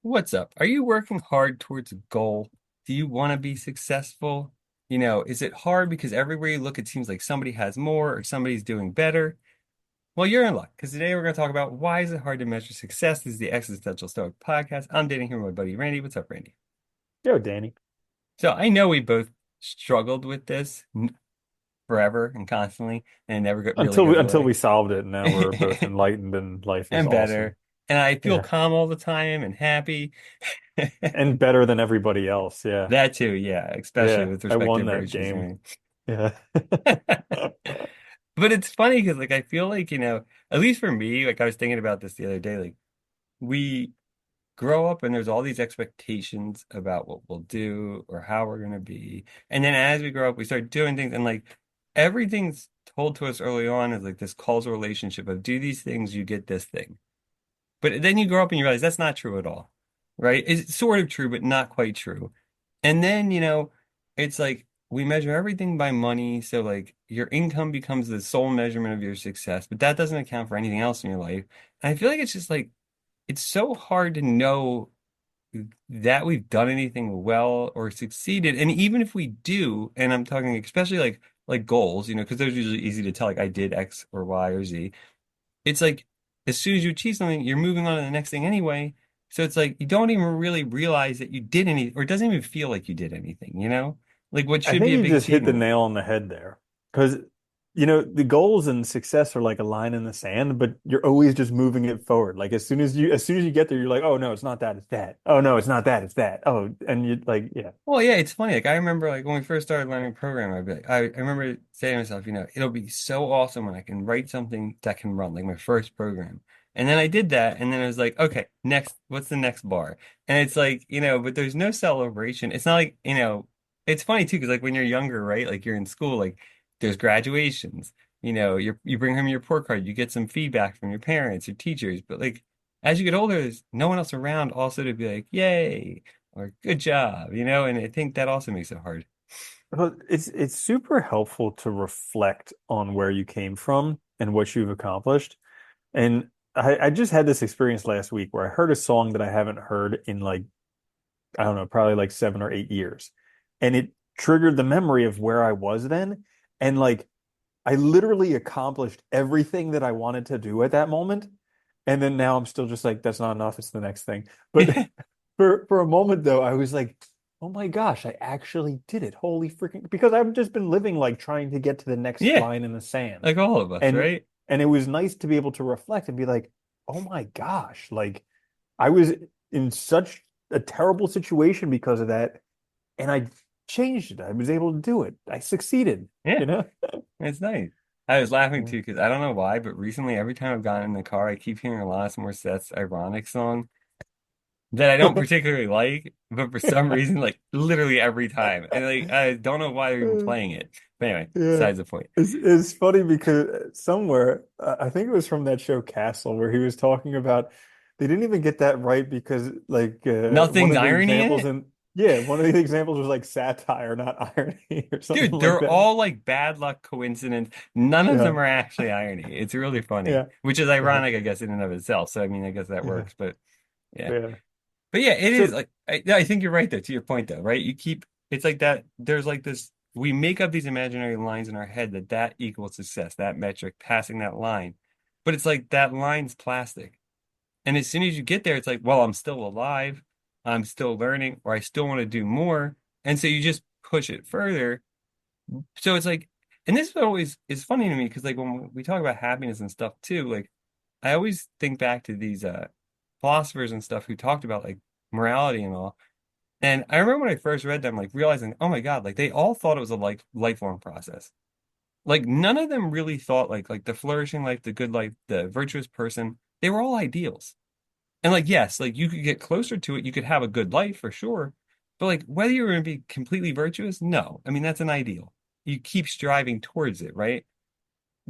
What's up? Are you working hard towards a goal? Do you want to be successful? Is it hard because everywhere you look, it seems like somebody has more or somebody's doing better? Well, you're in luck because today we're going to talk about why is it hard to measure success. This is the Existential Stoic podcast. I'm dating here with my buddy Randy. What's up, Randy? Yo, Danny. So I know we both struggled with this forever and constantly, and it never really Until we goes until away. we solved it, and now we're both enlightened, and life is And awesome. better. And I feel Yeah, calm all the time and happy. and better than everybody else. Yeah, That too, yeah, especially yeah. with I respect to won that virtues. game. Yeah. But it's funny because like I feel like, at least for me, like I was thinking about this the other day, like we grow up and there's all these expectations about what we'll do or how we're gonna be. And then as we grow up, we start doing things and like everything's told to us early on is like this causal relationship of do these things, you get this thing. But then you grow up and you realize that's not true at all, right? It's sort of true, but not quite true. And then, it's like we measure everything by money. So, like, your income becomes the sole measurement of your success, but that doesn't account for anything else in your life. And I feel like it's just like, it's so hard to know that we've done anything well or succeeded. And even if we do, and I'm talking especially like goals, because those are usually easy to tell, like I did X or Y or Z. It's like as soon as you achieve something, you're moving on to the next thing anyway. So it's like you don't even really realize that you did any, or it doesn't even feel like you did anything. Like what I should think be a you big just hit the achievement. nail on the head there. Because, the goals and success are like a line in the sand, but you're always just moving it forward. Like as soon as you get there, you're like, oh no, it's not that, it's that. Oh no, it's not that, it's that. Oh, and you like, yeah. Well, yeah, it's funny. Like I remember, like when we first started learning programming, I'd be like, I remember saying to myself, it'll be so awesome when I can write something that can run, like my first program. And then I did that, and then it was like, okay, next, what's the next bar? And it's like, but there's no celebration. It's not like, it's funny too, because like when you're younger, right? Like you're in school, like there's graduations. You bring home your report card, you get some feedback from your parents, your teachers, but like as you get older, there's no one else around also to be like, yay or good job, and I think that also makes it hard. Well, it's super helpful to reflect on where you came from and what you've accomplished. And I just had this experience last week where I heard a song that I haven't heard in like, I don't know, probably like 7 or 8 years. And it triggered the memory of where I was then. And like, I literally accomplished everything that I wanted to do at that moment. And then now I'm still just like, that's not enough. It's the next thing. But for a moment though, I was like, oh my gosh, I actually did it. Holy freaking, because I've just been living like trying to get to the next Yeah, line in the sand. like all of us, And right? and it was nice to be able to reflect and be like, oh my gosh, like I was in such a terrible situation because of that, and I changed it. I was able to do it. I succeeded, Yeah, you know? it's nice. I was laughing Yeah. too because I don't know why, but recently every time I've gotten in the car, I keep hearing Alanis Morissette's "Ironic" song that I don't particularly like, but for some reason, like literally every time, and like I don't know why they're even playing it. But anyway, Yeah. besides the point. It's funny because somewhere, I think it was from that show Castle, where he was talking about they didn't even get that right because like one Nothing's of the irony in examples it. in yeah, one of the examples was like satire, not irony or something Dude, like they're that. all like bad luck coincidence. None of Yeah. them are actually irony. It's really funny, Yeah. which is Yeah. ironic, I guess, in and of itself. So, I mean, I guess that Yeah. works. But yeah. Yeah. But yeah, it is So like, I think you're right, though, to your point, though, right? It's like that. There's like this, we make up these imaginary lines in our head that equals success, that metric, passing that line. But it's like that line's plastic. And as soon as you get there, it's like, well, I'm still alive. I'm still learning, or I still want to do more. And so you just push it further. So it's like, and this always is funny to me because like when we talk about happiness and stuff too, like I always think back to these philosophers and stuff who talked about like morality and all. And I remember when I first read them, like realizing, oh my God, like they all thought it was a lifelong process. Like none of them really thought like the flourishing life, the good life, the virtuous person, they were all ideals. And like, yes, like you could get closer to it, you could have a good life for sure. But like whether you're going to be completely virtuous, no. I mean, that's an ideal. You keep striving towards it, right?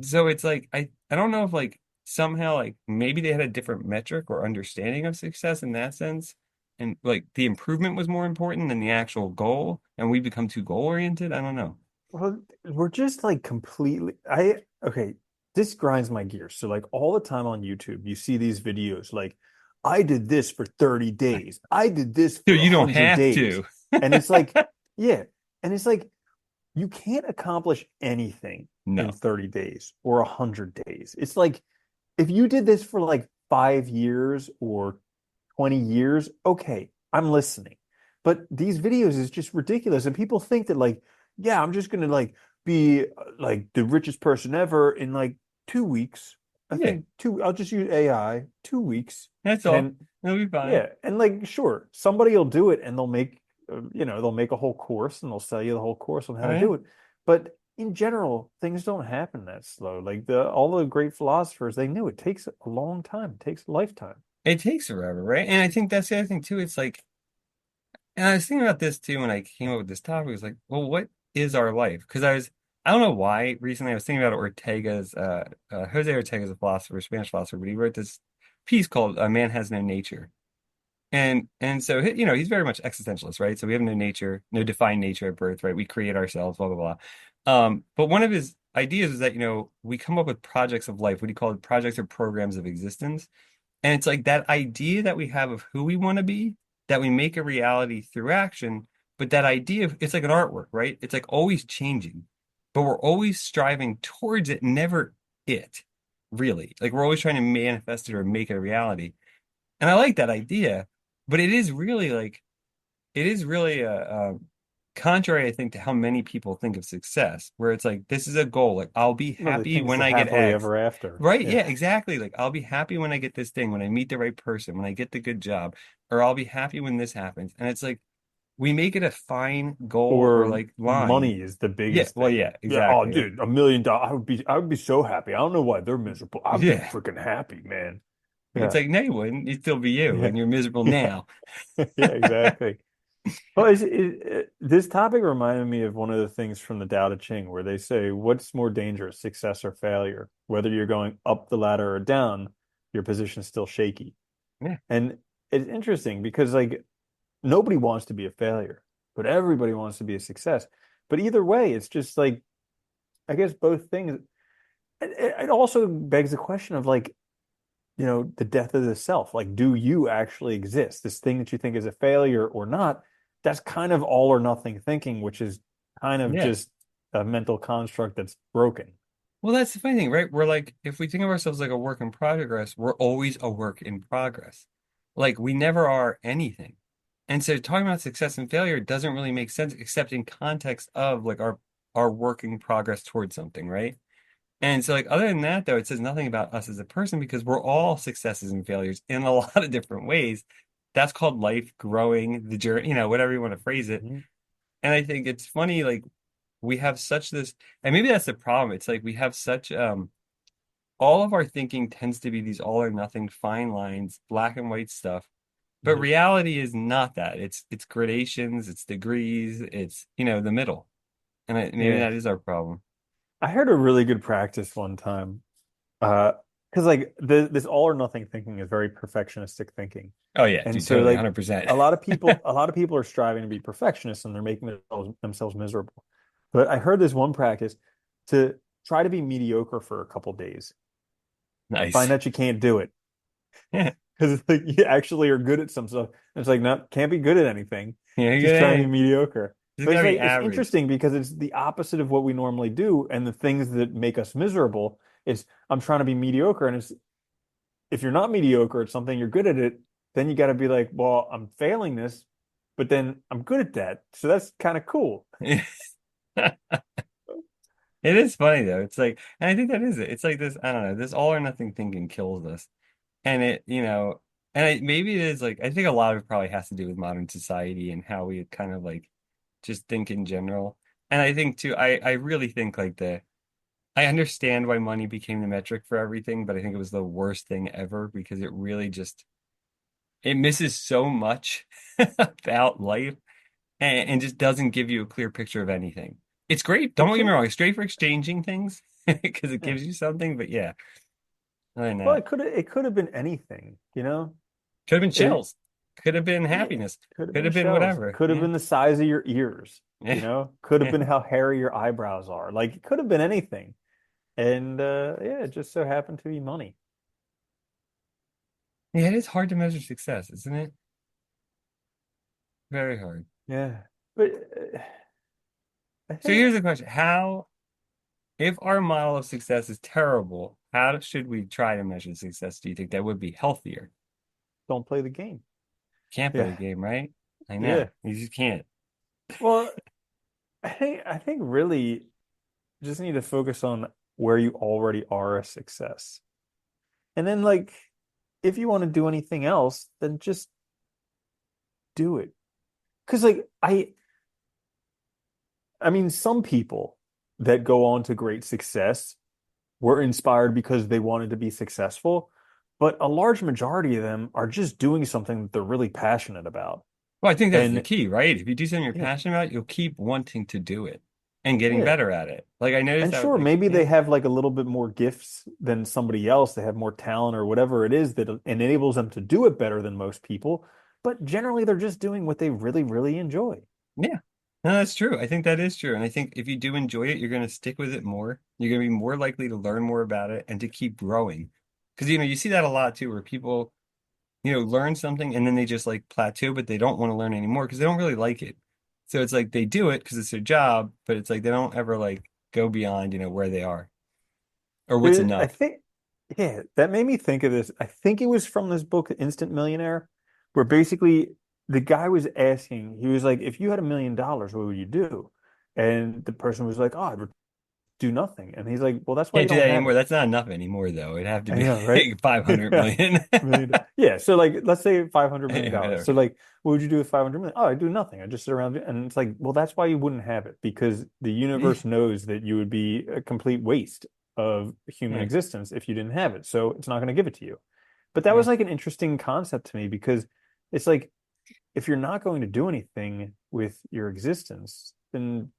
So it's like I don't know if like somehow like maybe they had a different metric or understanding of success in that sense. And like the improvement was more important than the actual goal, and we become too goal oriented. I don't know. well, we're just like completely I okay, this grinds my gears. So like all the time on YouTube, you see these videos like, I did this for 30 days. I did this for Dude, you don't 100 have days. to. And it's like, yeah. And it's like, you can't accomplish anything in No. 30 days or 100 days. It's like, if you did this for like 5 years or 20 years, okay, I'm listening. But these videos is just ridiculous. And people think that like, yeah, I'm just gonna like be like the richest person ever in like 2 weeks. I Yeah, think I'll just use AI, 2 weeks. that's all. And It'll be fine. yeah, and like sure, somebody will do it and they'll make they'll make a whole course and they'll sell you the whole course on how Oh, to yeah. do it. But in general, things don't happen that slow. Like the all the great philosophers, they knew it takes a long time. It takes a lifetime. It takes forever, right? And I think that's the other thing too. It's like, and I was thinking about this too when I came up with this topic. It was like, well, what is our life? Because I don't know why. Recently, I was thinking about Jose Ortega's a philosopher, Spanish philosopher, but he wrote this piece called "Man Has No Nature," and so he's very much existentialist, right? So we have no nature, no defined nature at birth, right? We create ourselves, blah blah blah. But one of his ideas is that we come up with projects of life. What he called projects or programs of existence. And it's like that idea that we have of who we want to be, that we make a reality through action, but that idea of it's like an artwork, right? It's like always changing, but we're always striving towards it, never it, really. Like we're always trying to manifest it or make it a reality. And I like that idea, but it is really contrary, I think, to how many people think of success, where it's like this is a goal. Like I'll be No, they happy think it's when the I get happily X. ever after. Right? Yeah. Yeah, exactly. Like I'll be happy when I get this thing, when I meet the right person, when I get the good job, or I'll be happy when this happens. And it's like we make it a fine goal or Or like line. money is the Yeah, biggest well, thing. yeah, Yeah, oh exactly. Right. dude, $1 million. I would be so happy. I don't know why they're miserable. I'd be Yeah. freaking happy, man. It's Yeah. like, no, you wouldn't. You'd still be you, Yeah. and you're miserable Yeah. now. Yeah, exactly. Well, this topic reminded me of one of the things from the Tao Te Ching, where they say, what's more dangerous, success or failure? Whether you're going up the ladder or down, your position's still shaky. Yeah, And it's interesting because, like, nobody wants to be a failure, but everybody wants to be a success. But either way, it's just like, I guess both things. It also begs the question of, like, the death of the self. Like, do you actually exist? This thing that you think is a failure or not, that's kind of all or nothing thinking, which is kind of yeah. just a mental construct that's broken. Well, that's the funny thing, right? We're like, if we think of ourselves like a work in progress, we're always a work in progress. Like we never are anything. And so talking about success and failure doesn't really make sense except in context of like our work in progress towards something, right? And so like other than that though, it says nothing about us as a person because we're all successes and failures in a lot of different ways. That's called life, growing, the journey, whatever you want to phrase it. Mhm. And I think it's funny, like we have such this, and maybe that's the problem. It's like we have such all of our thinking tends to be these all or nothing fine lines, black and white stuff. But Mhm. reality is not that. It's gradations, it's degrees, it's the middle. And maybe Yeah. that is our problem. I heard a really good practice one time. Because like this all or nothing thinking is very perfectionistic thinking. Oh yeah, And dude, so totally, like 100%. a lot of people are striving to be perfectionists and they're making themselves miserable. But I heard this one practice to try to be mediocre for a couple days. Find Nice. out you can't do it Yeah, because it's like you actually are good at some stuff. And it's like, no, can't be good at anything. yeah, Just try and be good. mediocre. Just But it's gotta be like it's average. interesting because it's the opposite of what we normally do, and the things that make us miserable is I'm trying to be mediocre, and it's if you're not mediocre at something, you're good at it, then you got to be like, well, I'm failing this, but then I'm good at that. So that's kind of cool. It is funny though. It's like, and I think that is it. It's like this, I don't know, this all or nothing thinking kills us. And maybe it is like, I think a lot of it probably has to do with modern society and how we kind of like just think in general. And I think too, I really think like I understand why money became the metric for everything, but I think it was the worst thing ever because it really it misses so much about life and just doesn't give you a clear picture of anything. It's great. It Don't get me could, wrong. It's great for exchanging things because it yeah. gives you something. But yeah, other than Well, that, it could have been anything, you know? could have been It chills. Could have been Yeah, happiness. could have Could been have been shells. whatever. Could have Yeah. been the size of your ears, Yeah. Could have Yeah. been how hairy your eyebrows are. Like it could have been anything. And yeah, it just so happened to be money. Yeah, it is hard to measure success, isn't it? Very hard. Yeah. But I So think here's the question. If our model of success is terrible, how should we try to measure success? Do you think that would be healthier? don't play the game. Can't play the Yeah. game, right? I know. Yeah. You just can't. Well, I think really just need to focus on where you already are a success. And then like if you want to do anything else, then just do it. Because like I mean some people that go on to great success were inspired because they wanted to be successful, but a large majority of them are just doing something that they're really passionate about. Well, I think that's the And key, right? If you do something you're yeah, passionate about, you'll keep wanting to do it and getting yeah. better at it. Like I noticed And that, sure, like, maybe they yeah, have like a little bit more gifts than somebody else. They have more talent or whatever it is that enables them to do it better than most people. But generally, they're just doing what they really, really enjoy. yeah. No, that's true. I think that is true. And I think if you do enjoy it, you're going to stick with it more. You're going to be more likely to learn more about it and to keep growing. Because, you see that a lot too, where people, learn something and then they just like plateau, but they don't want to learn anymore because they don't really like it. So it's like they do it because it's their job, but it's like they don't ever like go beyond, where they are or what's I enough. think, yeah, that made me think of this. I think it was from this book, Instant Millionaire, where basically the guy was asking, he was like, if you had $1 million, what would you do? And the person was like, oh, I'd do nothing. And he's like, well, that's why you Can't do don't that have anymore. it. That's not enough anymore, though. It'd have to I be know, right? like 500 Yeah. million. Yeah. So like let's say 500 million Yeah, dollars. whatever. So like what would you do with 500 million? Oh, I do nothing. I just sit around and it's like, well, that's why you wouldn't have it because the Yeah, universe knows that you would be a complete waste of human yeah, existence if you didn't have it. So it's not going to give it to you. But that yeah. was like an interesting concept to me because it's like if you're not going to do anything with your existence, then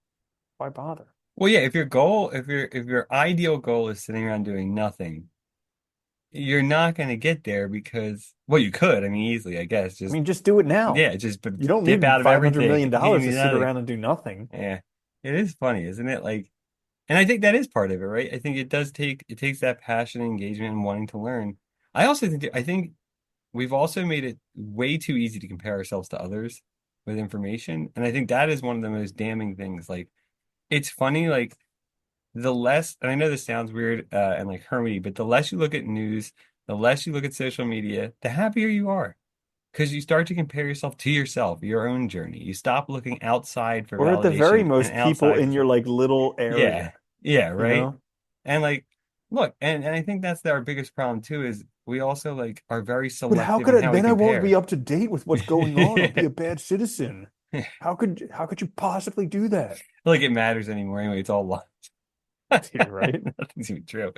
why bother? Well, yeah, if your ideal goal is sitting around doing nothing, you're not going to get there because, well, you could, I mean, easily, I guess. I Just, mean, just do it now. yeah, just but You don't dip need out of $500 everything. million You dollars to need sit nothing. around and do nothing. Yeah. It is funny, isn't it? Like, and I think that is part of it, right? I think it takes that passion and engagement and wanting to learn. I think we've also made it way too easy to compare ourselves to others with information. And I think that is one of the most damning things. Like, it's funny, like, the less, and I know this sounds weird and like hermity, but the less you look at news, the less you look at social media, the happier you are. Because you start to compare yourself to yourself, your own journey. You stop looking outside for Or at the very validation and most, people outside in for, your like little yeah, area, yeah, you right. know? And like, look, and I think that's our biggest problem too, is we also like are very But how selective could in I, how we then I won't be compare. up to date with what's going on. I'll be a bad citizen. How could you possibly do that? Like it matters anymore anyway. It's all lies. Yeah, right? Nothing's even true.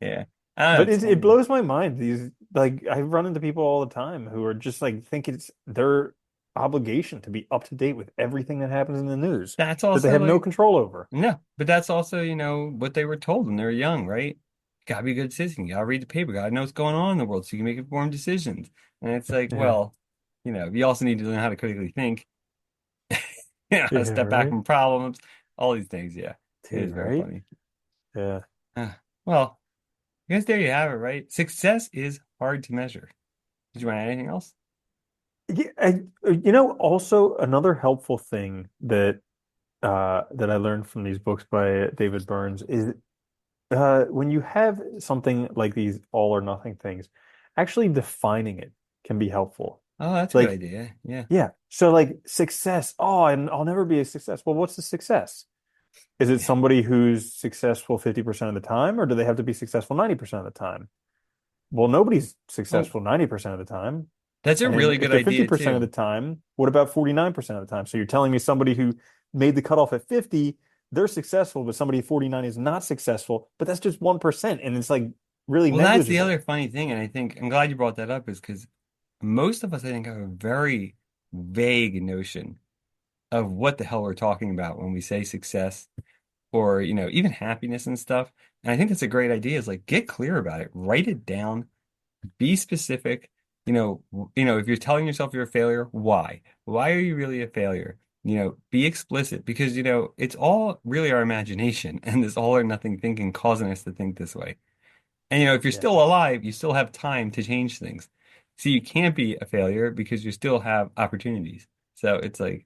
Yeah. I don't know. But It's it funny. blows my mind. These like I run into people all the time who are just like think it's their obligation to be up to date with everything that happens in the news That's that they also have no like, control over. no, but that's also, what they were told when they were young, right? Gotta be a good citizen. You gotta read the paper. Gotta know what's going on in the world so you can make informed decisions. And it's like, Yeah. well, you also need to learn how to critically think, how to Yeah, step back right? from problems, all these things. Yeah, it Yeah, is very right? funny. Yeah. Well, I guess there you have it, right? Success is hard to measure. Did you want to add anything else? Yeah, also another helpful thing that I learned from these books by David Burns is when you have something like these all or nothing things, actually defining it can be helpful. Oh, that's a good Like, idea. Yeah. yeah, so like success. Oh, and I'll never be a success. Well, what's the success? Is it Yeah. somebody who's successful 50% of the time, or do they have to be successful 90% of the time? Well, nobody's Well, successful 90% of the time. that's a And really if good they're idea 50% of the too. time, what about 49% of the time? So you're telling me somebody who made the cutoff at 50, they're successful, but somebody at 49 is not successful, but that's just 1%. And it's like really Well, that's the negligible. other funny thing, and I think I'm glad you brought that up, is because most of us, I think, have a very vague notion of what the hell we're talking about when we say success or, even happiness and stuff. And I think that's a great idea is like get clear about it, write it down, be specific. If you're telling yourself you're a failure, why? Why are you really a failure? Be explicit because, it's all really our imagination and this all or nothing thinking causing us to think this way. And if you're Yeah. still alive, you still have time to change things. So you can't be a failure because you still have opportunities. So it's like,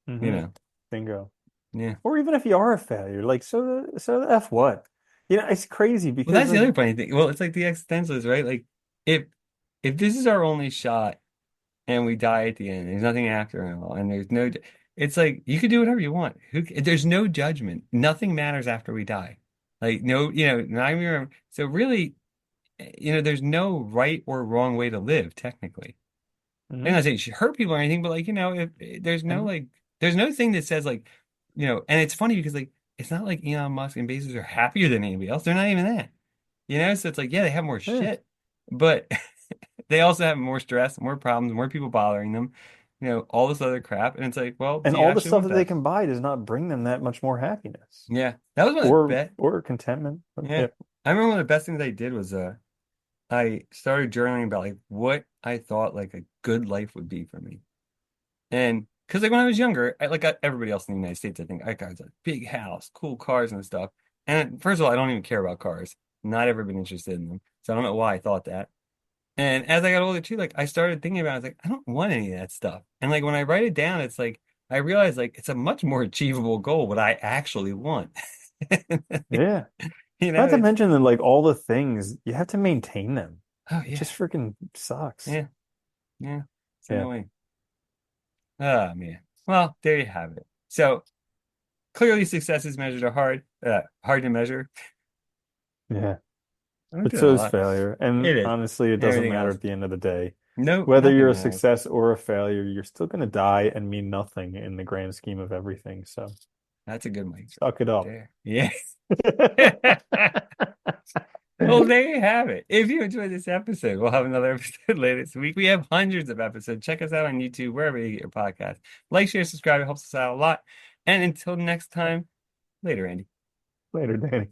you Hmm. know, Bingo. yeah. Or even if you are a failure, like so the F what? It's crazy Well, because that's the like other funny thing. Well, it's like the existentialists, right? Like if if this is our only shot and we die at the end, there's nothing after it all, and there's no, it's like you can do whatever you want. There's no judgment. Nothing matters after we die. Like no, not even so really, there's no right or wrong way to live, technically. I'm mhm. not saying you should hurt people or anything, but like, if there's no And like there's no thing that says like, and it's funny because like it's not like Elon Musk and Bezos are happier than anybody else. They're not even that. So it's like, yeah, they have more yeah. shit, but they also have more stress, more problems, more people bothering them, all this other crap. And it's like, well, And do you all the actually stuff want that they that? can buy does not bring them that much more happiness Yeah. That was one of the or best. or contentment. But Yeah. yeah. I remember one of the best things I did was I started journaling about like what I thought like a good life would be for me. And because like when I was younger, everybody else in the United States, I think I got a big house, cool cars and stuff. And first of all, I don't even care about cars. Not ever been interested in them. So I don't know why I thought that. And as I got older too, like I started thinking about it, I was like, I don't want any of that stuff. And like when I write it down, it's like I realize like it's a much more achievable goal what I actually want. Yeah. You know, Not to it's mention that like all the things you have to maintain them. oh It yeah, just freaking sucks. yeah, yeah. It's Yeah. annoying. Oh man. Well, there you have it. So clearly success is measured hard to measure. Yeah. I'm But doing a so is lot. failure. And It is. honestly, it doesn't Everything matter else. at the end of the day. No, Whether nothing you're a matters. success or a failure, you're still going to die and mean nothing in the grand scheme of everything. So That's a good mic drop suck it right up. there. Yeah. Well, there you have it. If you enjoyed this episode, we'll have another episode later this week. We have hundreds of episodes. Check us out on YouTube, wherever you get your podcast. Like, share, subscribe. It helps us out a lot. And until next time, later, Andy. Later, Danny.